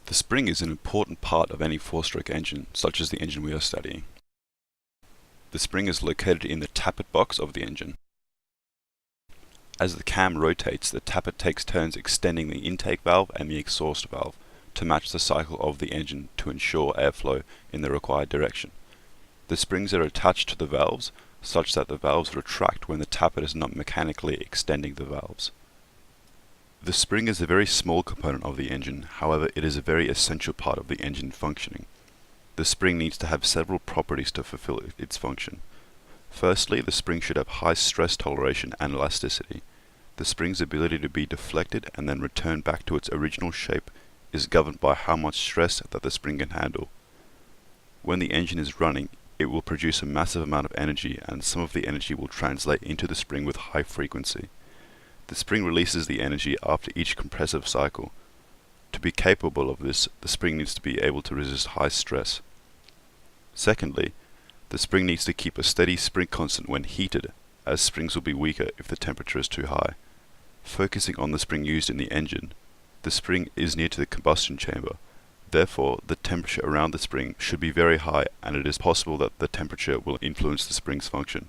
The spring is an important part of any four-stroke engine, such as the engine we are studying. The spring is located in the tappet box of the engine. As the cam rotates, the tappet takes turns extending the intake valve and the exhaust valve to match the cycle of the engine to ensure airflow in the required direction. The springs are attached to the valves such that the valves retract when the tappet is not mechanically extending the valves. The spring is a very small component of the engine, however it is a very essential part of the engine functioning. The spring needs to have several properties to fulfill its function. Firstly, the spring should have high stress toleration and elasticity. The spring's ability to be deflected and then returned back to its original shape is governed by how much stress that the spring can handle. When the engine is running, it will produce a massive amount of energy, and some of the energy will translate into the spring with high frequency. The spring releases the energy after each compressive cycle. To be capable of this, the spring needs to be able to resist high stress. Secondly, the spring needs to keep a steady spring constant when heated, as springs will be weaker if the temperature is too high. Focusing on the spring used in the engine, the spring is near to the combustion chamber. Therefore, the temperature around the spring should be very high, and it is possible that the temperature will influence the spring's function.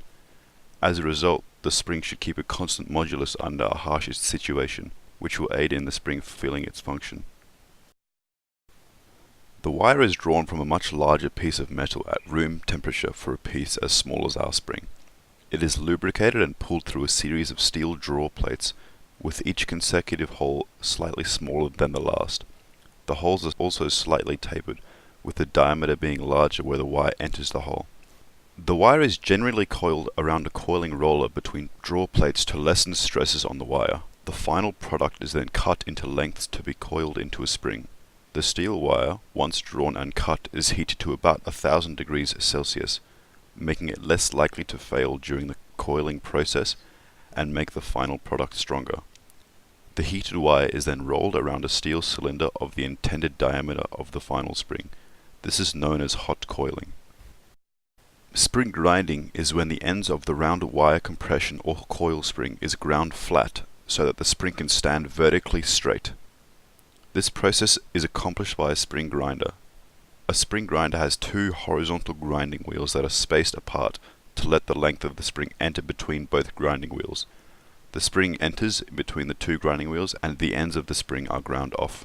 As a result, the spring should keep a constant modulus under a harsh situation, which will aid in the spring fulfilling its function. The wire is drawn from a much larger piece of metal at room temperature for a piece as small as our spring. It is lubricated and pulled through a series of steel draw plates, with each consecutive hole slightly smaller than the last. The holes are also slightly tapered, with the diameter being larger where the wire enters the hole. The wire is generally coiled around a coiling roller between draw plates to lessen stresses on the wire. The final product is then cut into lengths to be coiled into a spring. The steel wire, once drawn and cut, is heated to about 1000 degrees Celsius, making it less likely to fail during the coiling process and make the final product stronger. The heated wire is then rolled around a steel cylinder of the intended diameter of the final spring. This is known as hot coiling. Spring grinding is when the ends of the round wire compression or coil spring is ground flat so that the spring can stand vertically straight. This process is accomplished by a spring grinder. A spring grinder has two horizontal grinding wheels that are spaced apart to let the length of the spring enter between both grinding wheels. The spring enters between the two grinding wheels and the ends of the spring are ground off.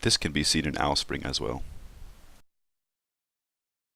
This can be seen in our spring as well.